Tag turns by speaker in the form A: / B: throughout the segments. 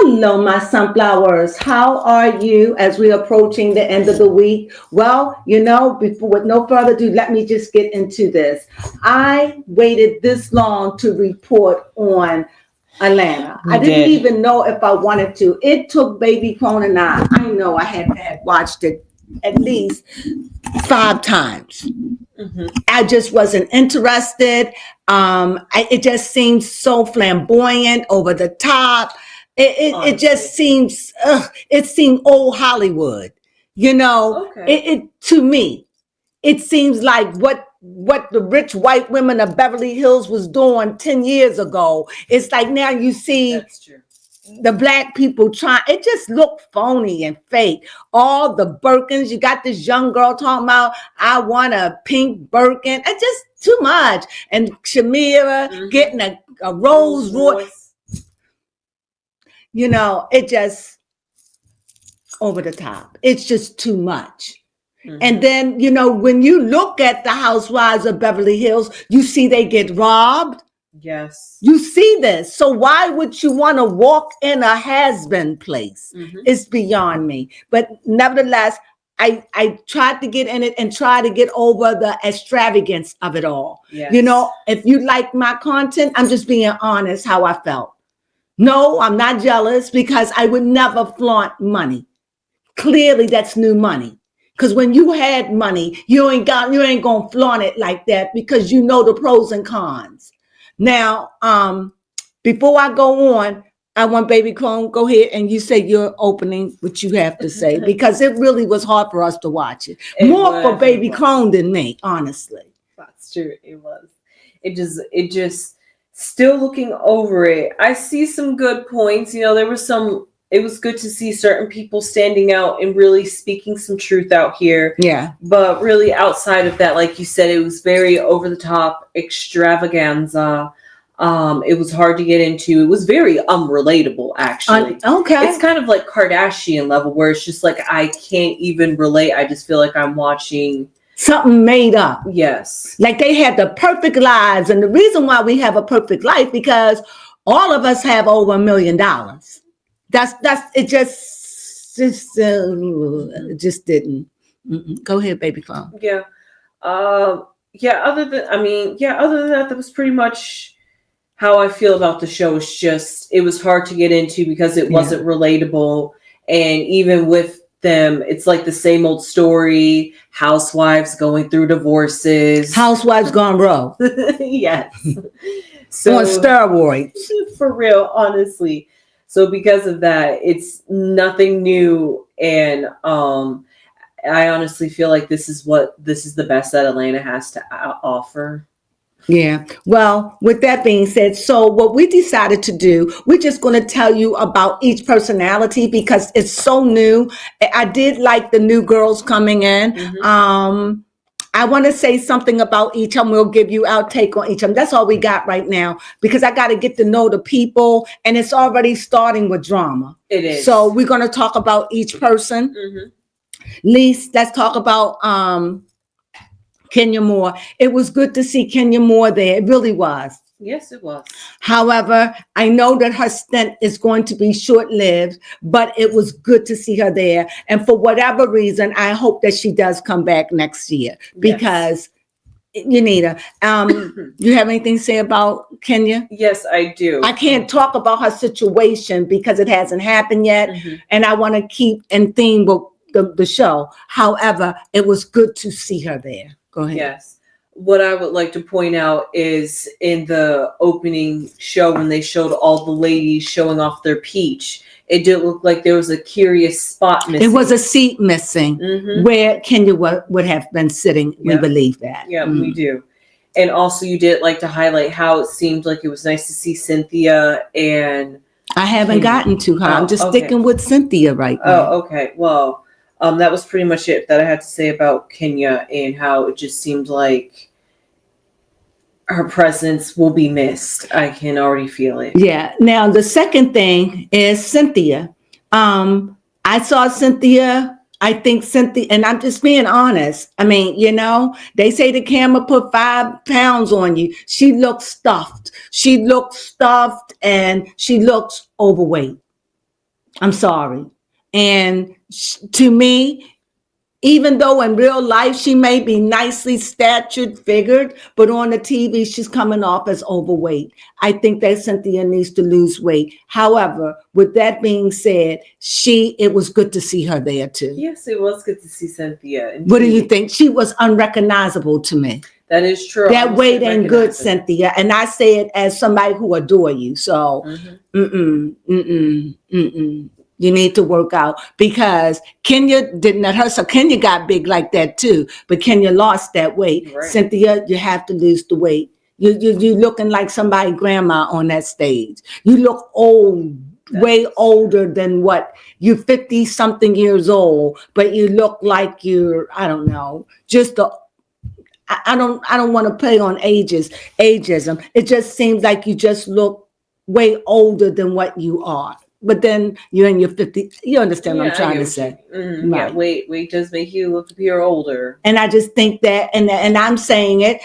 A: Hello, my sunflowers. How are you as we're approaching the end of the week? Well, before with no further ado, let me just get into this. I waited this long to report on Atlanta. I didn't even know if I wanted to. It took Baby Crone and I know I had watched it at least 5 times. Mm-hmm. I just wasn't interested. It just seems so flamboyant, over the top. It just seems, it seemed old Hollywood, Okay. To me, it seems like what the rich white women of Beverly Hills was doing 10 years ago. It's like now you see. That's true. The black people trying, it just looked phony and fake. All the Birkins, you got this young girl talking about, I want a pink Birkin. It's just too much. And Shamira getting a Rolls Royce. It just over the top. It's just too much. Mm-hmm. And then, when you look at the Housewives of Beverly Hills, you see they get robbed. Yes. You see this. So why would you want to walk in a has-been place? Mm-hmm. It's beyond me. But nevertheless, I tried to get in it and try to get over the extravagance of it all. Yes. If you like my content, I'm just being honest how I felt. No, I'm not jealous because I would never flaunt money. Clearly, that's new money. Because when you had money, you ain't gonna flaunt it like that because you know the pros and cons. Now, before I go on, I want Baby Crone, go ahead and you say your opening, what you have to say, because it really was hard for us to watch it. More for Baby Crone than me, honestly.
B: That's true. It was. It just still looking over it. I see some good points. It was good to see certain people standing out and really speaking some truth out here. Yeah. But really outside of that, like you said, it was very over the top extravaganza. It was hard to get into. It was very unrelatable, actually. Okay. It's kind of like Kardashian level where it's just like, I can't even relate. I just feel like I'm watching
A: something made up.
B: Yes.
A: Like they had the perfect lives. And the reason why we have a perfect life, because all of us have over $1 million. That's it. Just didn't. Go ahead, Baby Crone.
B: Yeah. Other than that, that was pretty much how I feel about the show. It was hard to get into because it wasn't relatable, and even with them, it's like the same old story. Housewives going through divorces.
A: Housewives gone raw.
B: Yes. So
A: on steroids.
B: For real, honestly. So because of that, it's nothing new. And I honestly feel like this is the best that Atlanta has to offer.
A: Yeah. Well, with that being said, so what we decided to do, we're just going to tell you about each personality because it's so new. I did like the new girls coming in. Mm-hmm. I want to say something about each of them. We'll give you our take on each of them. That's all we got right now because I got to get to know the people, and it's already starting with drama.
B: It is.
A: So we're going to talk about each person. Mm-hmm. Let's talk about Kenya Moore. It was good to see Kenya Moore there. It really was.
B: Yes, it was.
A: However, I know that her stint is going to be short-lived, but it was good to see her there. And for whatever reason, I hope that she does come back next year because you need her. You have anything to say about Kenya?
B: Yes, I do.
A: I can't talk about her situation because it hasn't happened yet, and I want to keep in theme with the show. However, it was good to see her there. Go ahead.
B: Yes. What I would like to point out is in the opening show when they showed all the ladies showing off their peach, it did look like there was a curious spot missing.
A: It was a seat missing where Kenya would have been sitting. We believe that.
B: Yeah, we do. And also you did like to highlight how it seemed like it was nice to see Cynthia and...
A: I haven't gotten to her. I'm just sticking with Cynthia right now.
B: Oh, okay. Well, that was pretty much it that I had to say about Kenya and how it just seemed like her presence will be missed. I can already feel it.
A: Yeah. Now, the second thing is Cynthia. I saw Cynthia. I think Cynthia, and I'm just being honest. I mean, they say the camera put 5 pounds on you. She looks stuffed. And she looks overweight. I'm sorry. And to me, even though in real life she may be nicely statured, figured, but on the TV she's coming off as overweight. I think that Cynthia needs to lose weight. However, with that being said, it was good to see her there too.
B: Yes, it was good to see Cynthia. Indeed.
A: What do you think? She was unrecognizable to me.
B: That is true.
A: That weight ain't good, Cynthia. And I say it as somebody who adore you. So, you need to work out, because Kenya didn't let her. So Kenya got big like that too, but Kenya lost that weight.
B: Right.
A: Cynthia, you have to lose the weight. You looking like somebody grandma on that stage. You look old, way older than what you're 50 something years old, but you look like you're, I don't know, just I don't want to play on ageism. It just seems like you just look way older than what you are. But then you're in your 50s. You understand what I'm trying to say?
B: Right. Yeah, weight does make you appear older.
A: And I just think that, and I'm saying it,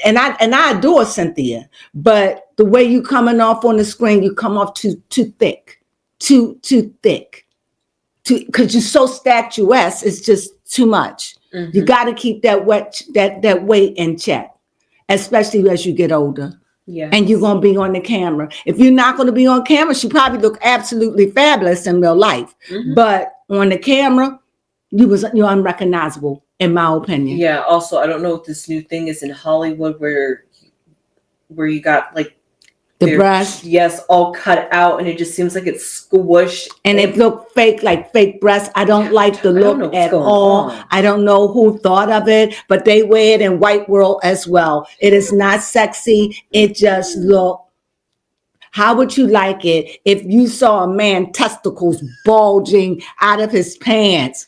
A: and I adore Cynthia, but the way you coming off on the screen, you come off too thick, too thick, because you're so statuesque. It's just too much. You got to keep that weight in check, especially as you get older.
B: Yeah.
A: And you're going to be on the camera. If you're not going to be on camera, she probably look absolutely fabulous in real life. But on the camera, you're unrecognizable, in my opinion.
B: Yeah. Also, I don't know what this new thing is in Hollywood where you got like
A: the breast.
B: Yes, all cut out, and it just seems like it's squished.
A: And it looked fake, like fake breasts. I don't like the look at all. I don't know who thought of it, but they wear it in white world as well. It is not sexy. It just look. How would you like it if you saw a man testicles bulging out of his pants?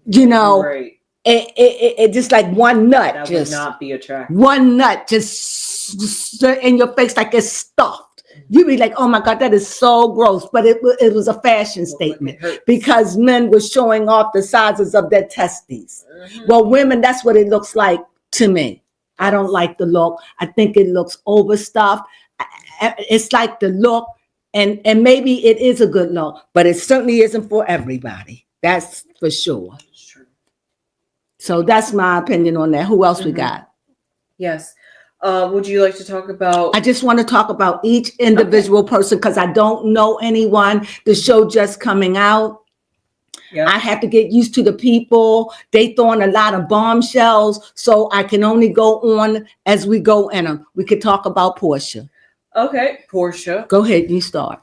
A: You know,
B: right.
A: It just like one nut.
B: That
A: just
B: would not be attractive.
A: One nut just in your face like it's stuffed. You'd be like, oh my God, that is so gross. But it was a fashion statement because men were showing off the sizes of their testes. Well, women, that's what it looks like to me. I don't like the look. I think it looks overstuffed. It's like the look, and maybe it is a good look, but it certainly isn't for everybody. That's for sure.
B: That's true.
A: So that's my opinion on that. Who else we got?
B: Yes. Would you like to talk about?
A: I just want to talk about each individual person because I don't know anyone. The show just coming out. Yeah. I have to get used to the people. They throwing a lot of bombshells, so I can only go on as we go in them. We could talk about Portia.
B: Okay, Portia.
A: Go ahead, you start.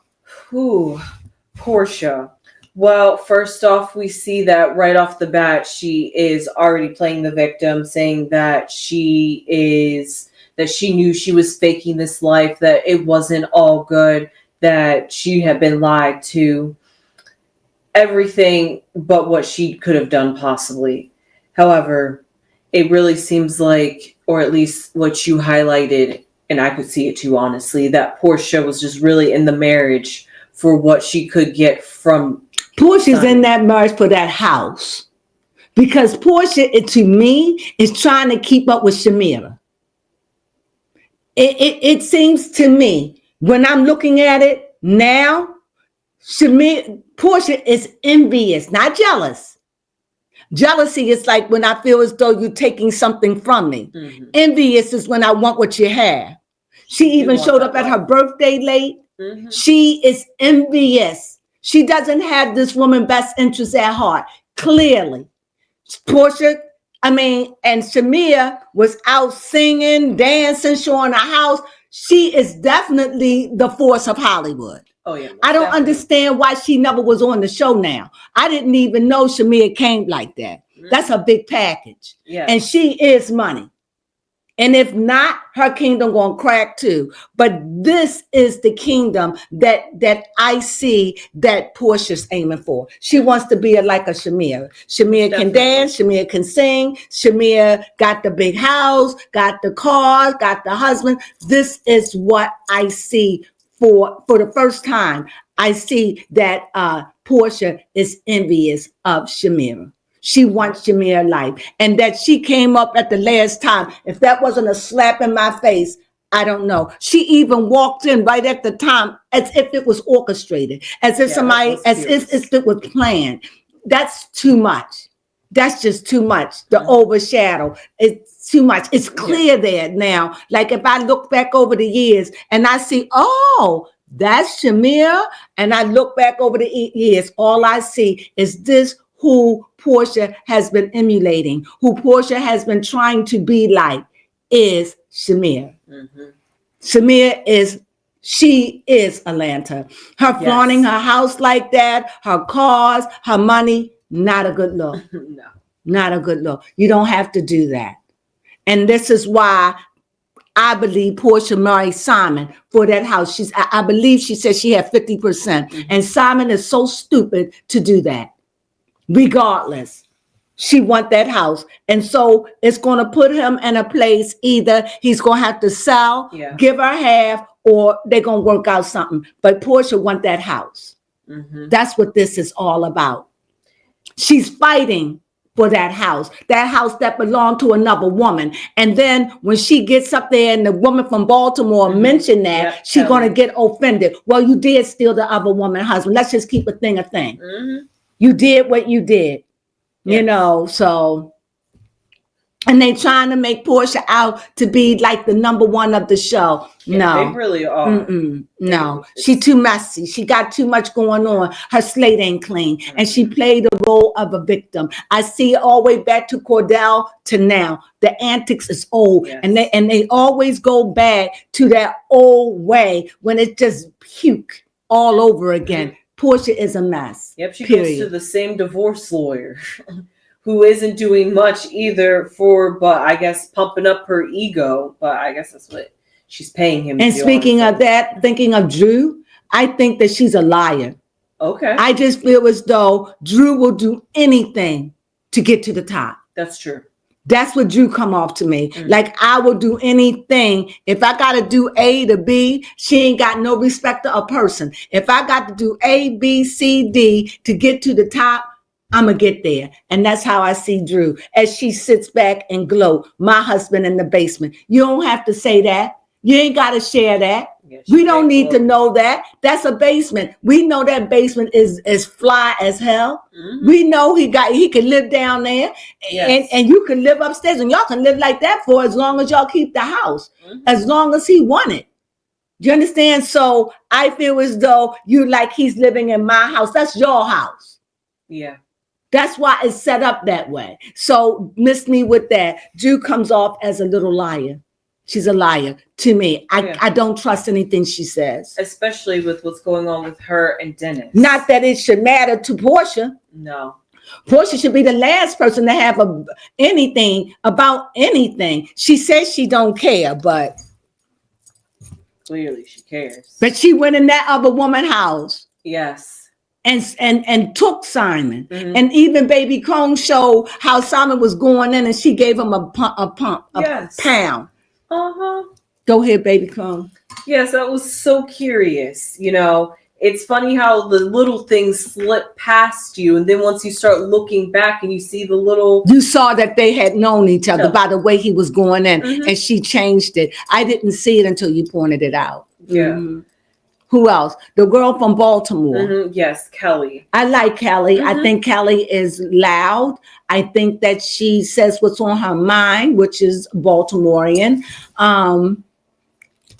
B: Portia. Well, first off, we see that right off the bat, she is already playing the victim, saying that she knew she was faking this life, that it wasn't all good, that she had been lied to, everything but what she could have done possibly. However, it really seems like, or at least what you highlighted, and I could see it too, honestly, that Portia was just really in the marriage for what she could get from
A: Portia's in that marriage for that house. Because Portia, to me, is trying to keep up with Shamira. It seems to me, when I'm looking at it now, Portia is envious, not jealous. Jealousy is like when I feel as though you're taking something from me. Envious is when I want what you have. She even showed up at her birthday late. She is envious. She doesn't have this woman's best interest at heart. Clearly. Portia, and Shamia was out singing, dancing, showing a house. She is definitely the force of Hollywood.
B: Oh, yeah.
A: I don't understand why she never was on the show now. I didn't even know Shamia came like that. That's a big package.
B: Yeah.
A: And she is money. And if not, her kingdom gonna crack too. But this is the kingdom that I see that Portia's aiming for. She wants to be like a Shamir. Shamir can dance, Shamir can sing, Shamir got the big house, got the car, got the husband. This is what I see for the first time. I see that Portia is envious of Shamira. She wants Shamir life. And that she came up at the last time. If that wasn't a slap in my face, I don't know. She even walked in right at the time as if it was orchestrated, as if as if it was planned. That's too much. That's just too much. The overshadow. It's too much. It's clear there now. Like if I look back over the years and I see, oh, that's Shamir, and I look back over the years, all I see is this who Portia has been emulating, who Portia has been trying to be like, is Shamir. Shamir she is Atlanta. Her flaunting her house like that, her cars, her money, not a good look.
B: No.
A: Not a good look. You don't have to do that. And this is why I believe Portia married Simon for that house. I believe she said she had 50%. And Simon is so stupid to do that. Regardless, she want that house. And so it's going to put him in a place, either he's going to have to sell, give her half, or they're going to work out something. But Portia want that house. That's what this is all about. She's fighting for that house that belonged to another woman. And then when she gets up there and the woman from Baltimore mentioned that, she's going to get offended. Well, you did steal the other woman's husband. Let's just keep a thing a thing. You did what you did, you know, so. And they trying to make Portia out to be like the number one of the show. No.
B: They really are.
A: No, she too messy. She got too much going on. Her slate ain't clean. And she played the role of a victim. I see all the way back to Cordell to now. The antics is old. And they always go back to that old way when it just puke all over again. Portia is a mess.
B: Yep, she goes to the same divorce lawyer. Who isn't doing much either but I guess pumping up her ego. But I guess that's what she's paying him.
A: And speaking of that, thinking of Drew, I think that she's a liar.
B: Okay.
A: I just feel as though Drew will do anything to get to the top.
B: That's true.
A: That's what Drew come off to me. Like, I will do anything. If I got to do A to B, she ain't got no respect of a person. If I got to do A, B, C, D to get to the top, I'm going to get there. And that's how I see Drew as she sits back and glow. My husband in the basement. You don't have to say that. You ain't got to share that. We don't need to know that. That's a basement. We know that basement is fly as hell. We know he can live down there and you can live upstairs, and y'all can live like that for as long as y'all keep the house, as long as he wanted. Do you understand? So I feel as though you like he's living in my house. That's your house.
B: Yeah.
A: That's why it's set up that way. So miss me with that. Drew comes off as a little liar. She's a liar to me. I don't trust anything she says.
B: Especially with what's going on with her and Dennis.
A: Not that it should matter to Portia.
B: No.
A: Portia should be the last person to have anything about anything. She says she don't care, but
B: clearly she cares.
A: But she went in that other woman's house.
B: Yes.
A: And took Simon. And even baby Crone showed how Simon was going in, and she gave him a pound. Go ahead, baby Crone.
B: Yes, that was so curious. You know, it's funny how the little things slip past you, and then once you start looking back and you see the little...
A: You saw that they had known each other by the way he was going in, and she changed it. I didn't see it until you pointed it out.
B: Yeah.
A: Who else? The girl from Baltimore.
B: Yes, Kelly.
A: I like Kelly. I think Kelly is loud. I think that she says what's on her mind, which is Baltimorean.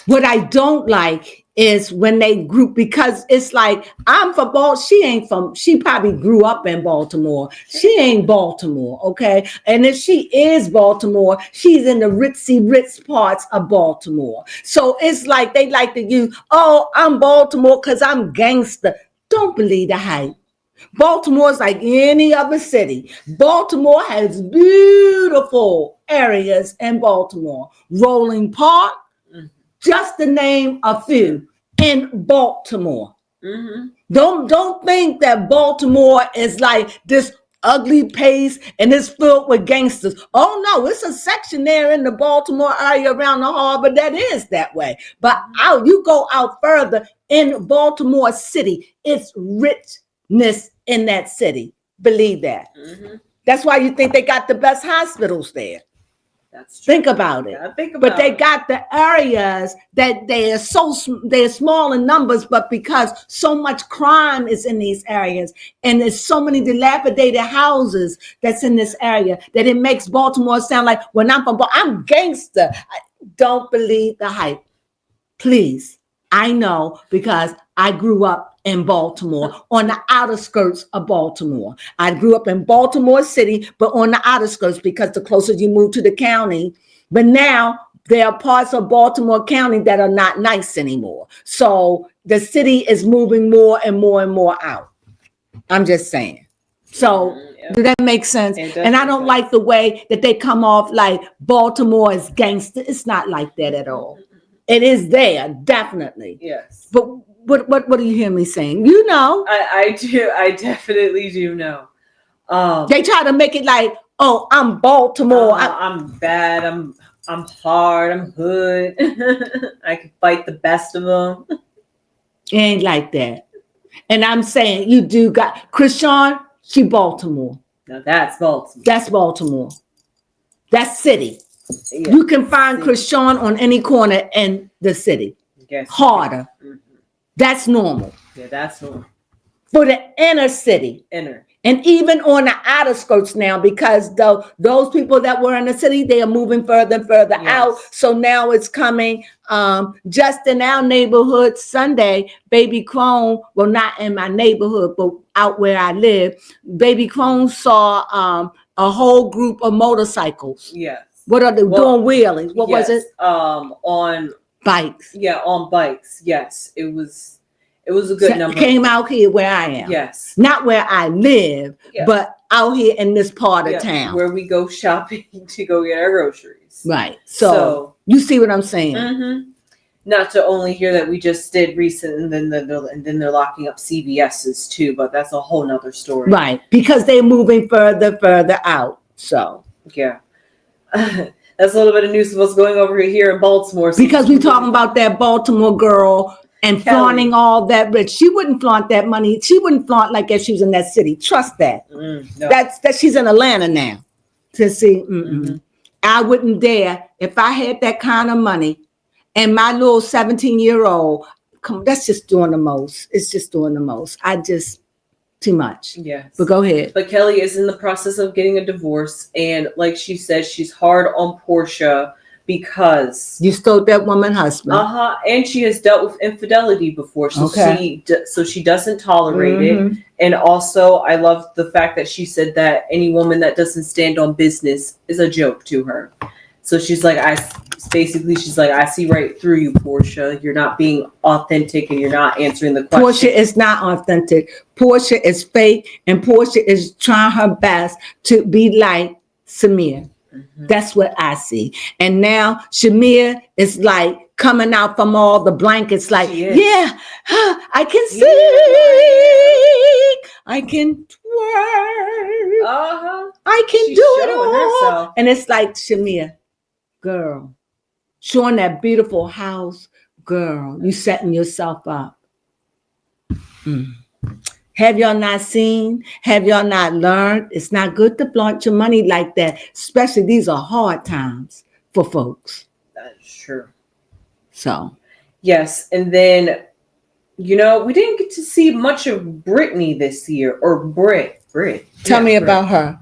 A: What I don't like is when they group, because it's like, I'm from Baltimore. She probably grew up in Baltimore. She ain't Baltimore, okay? And if she is Baltimore, she's in the ritz parts of Baltimore. So it's like they like to use, oh, I'm Baltimore because I'm gangster. Don't believe the hype. Baltimore's like any other city. Baltimore has beautiful areas in Baltimore. Rolling Park, just to name a few, in Baltimore. Don't think that Baltimore is like this ugly place and it's filled with gangsters. Oh no, it's a section there in the Baltimore area around the harbor that is that way. But you go out further in Baltimore City, it's richness in that city. Believe that. That's why you think they got the best hospitals there.
B: That's true.
A: Think about it.
B: Think about
A: but they got the areas that they're small in numbers, but because so much crime is in these areas and there's so many dilapidated houses that's in this area that it makes Baltimore sound like when I'm gangster. Don't believe the hype. Please. I know because I grew up in Baltimore, on the outer skirts of Baltimore. I grew up in Baltimore City, but on the outer skirts because the closer you move to the county. But now there are parts of Baltimore County that are not nice anymore. So the city is moving more and more and more out. I'm just saying. So does that make sense? And I don't like the way that they come off like Baltimore is gangster. It's not like that at all. It is there, definitely.
B: Yes.
A: But what do you hear me saying? You know.
B: I do. I definitely do know.
A: They try to make it like, oh, I'm Baltimore.
B: I'm bad. I'm hard. I'm hood. I can fight the best of them.
A: It ain't like that. And I'm saying you do got Krishan, she Baltimore.
B: Now that's Baltimore.
A: That's Baltimore. That's city.
B: Yes.
A: You can find Krishan on any corner in the city.
B: Yes.
A: Harder.
B: Mm-hmm.
A: That's normal.
B: Yeah, that's normal.
A: For the inner city. And even on the outer skirts now, because those people that were in the city, they are moving further and further out. So now it's coming just in our neighborhood Sunday, Baby Crone, well, not in my neighborhood, but out where I live, Baby Crone saw a whole group of motorcycles.
B: Yes.
A: What are they doing wheelies? What was it?
B: On
A: bikes.
B: Yeah, on bikes. Yes. It was a good number.
A: Came out here where I am.
B: Yes.
A: Not where I live, but out here in this part of town.
B: Where we go shopping to go get our groceries.
A: Right. So you see what I'm saying?
B: Mm-hmm. Not to only hear that we just did recent and then they're locking up CVS's too, but that's a whole nother story.
A: Right. Because they're moving further out. So
B: yeah. That's a little bit of news of what's going over here in Baltimore.
A: Because we're talking about that Baltimore girl and flaunting all that rich. She wouldn't flaunt that money. She wouldn't flaunt like if she was in that city. Trust that. No. That's she's in Atlanta now. To see, I wouldn't dare if I had that kind of money and my little 17-year-old. That's just doing the most. It's just doing the most. Too much.
B: Yes.
A: But go ahead.
B: But Kelly is in the process of getting a divorce. And like she says, she's hard on Portia because
A: you stole that woman's husband.
B: And she has dealt with infidelity before. So she doesn't tolerate it. And also I love the fact that she said that any woman that doesn't stand on business is a joke to her. So she's like, I see right through you, Portia. You're not being authentic and you're not answering the question.
A: Portia is not authentic. Portia is fake, and Portia is trying her best to be like Shamir. That's what I see. And now Shamir is like coming out from all the blankets like, yeah, I can sing. I can twerk. I can do it all. Herself. And it's like, Shamir, girl, showing that beautiful house, girl, you setting yourself up. Have y'all not seen? Have y'all not learned? It's not good to flaunt your money like that, especially these are hard times for folks.
B: That's true.
A: So.
B: Yes, and then, we didn't get to see much of Brittany this year, or Brit.
A: Tell me about her.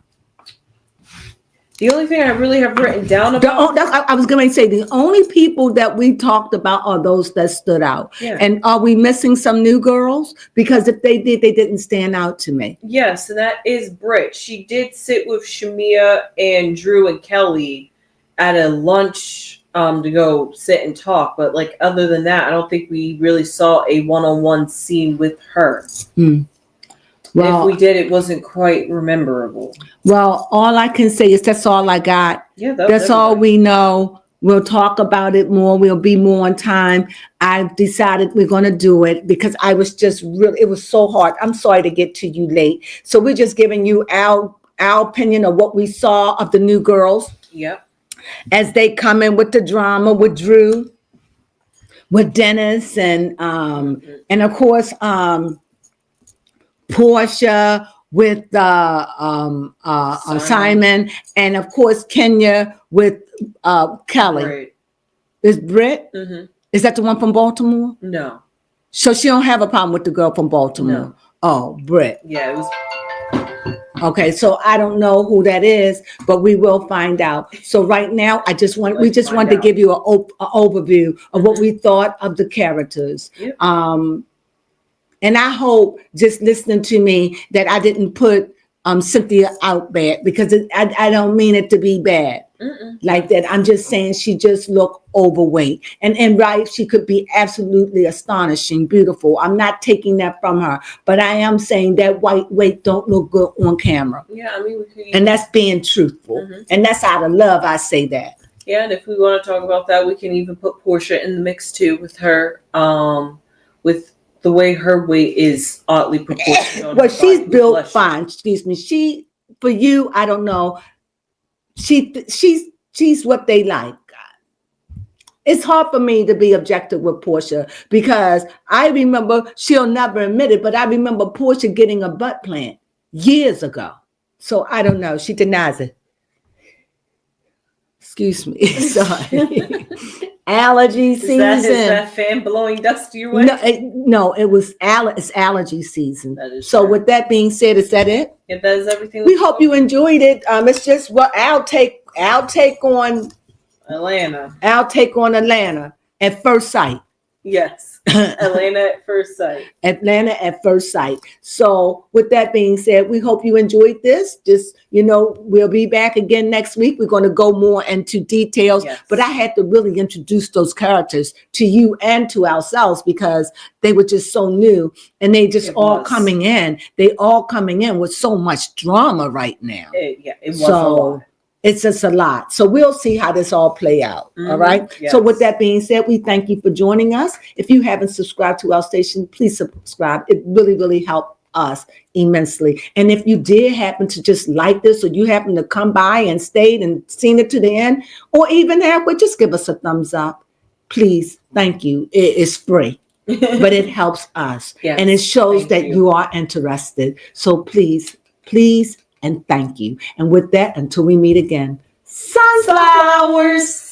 B: The only thing I really have written down about...
A: I was going to say, the only people that we talked about are those that stood out. Yeah. And are we missing some new girls? Because if they did, they didn't stand out to me.
B: Yes, and that is Britt. She did sit with Shamia and Drew and Kelly at a lunch to go sit and talk. But other than that, I don't think we really saw a one-on-one scene with her. Well, if we did, it wasn't quite memorable.
A: Well, all I can say is that's all I got. Yeah, that's all we know. We'll talk about it more. We'll be more on time. I've decided we're going to do it because I was just it was so hard. I'm sorry to get to you late. So we're just giving you our opinion of what we saw of the new girls.
B: Yep.
A: As they come in with the drama with Drew, with Dennis, and of course, Portia with Simon, and of course Kenya with Kelly.
B: Right.
A: Is Britt?
B: Mm-hmm.
A: Is that the one from Baltimore?
B: No.
A: So she don't have a problem with the girl from Baltimore.
B: No.
A: Oh, Britt.
B: Yeah, it was.
A: Okay, so I don't know who that is, but we will find out. So right now, we just wanted to give you an overview of what we thought of the characters.
B: Yep.
A: And I hope, just listening to me, that I didn't put Cynthia out bad, because I don't mean it to be bad. Like that. I'm just saying she just looked overweight. And right, she could be absolutely astonishing, beautiful. I'm not taking that from her, but I am saying that white weight don't look good on camera.
B: Yeah, I mean,
A: and that's being truthful. And that's out of love, I say that.
B: Yeah, and if we want to talk about that, we can even put Portia in the mix too, with her, with the way her weight is oddly proportional.
A: Well, she's built fine. Excuse me. For you, I don't know. She's what they like. It's hard for me to be objective with Portia, because I remember, she'll never admit it, but I remember Portia getting a butt plant years ago. So I don't know. She denies it. Excuse me. Sorry. Allergy season.
B: Is that fan blowing dust your way?
A: No, it's allergy season. So
B: true.
A: With that being said, is that it?
B: Yeah, that is everything.
A: We hope you enjoyed it. It's just what I'll take on
B: Atlanta.
A: I'll take on Atlanta at first sight.
B: Yes. Atlanta at first sight.
A: Atlanta at first sight. So with that being said, we hope you enjoyed this. Just, we'll be back again next week. We're going to go more into details, but I had to really introduce those characters to you and to ourselves, because they were just so new, and they just coming in. They all coming in with so much drama right now.
B: It was a lot.
A: It's just a lot. So we'll see how this all play out. All right. Yes. So with that being said, we thank you for joining us. If you haven't subscribed to our station, please subscribe. It really, really helped us immensely. And if you did happen to just like this, or you happen to come by and stayed and seen it to the end, or even halfway, just give us a thumbs up. Please. Thank you. It is free, but it helps us. Yes. And it shows that you are interested. So please, and thank you. And with that, until we meet again, sunflowers.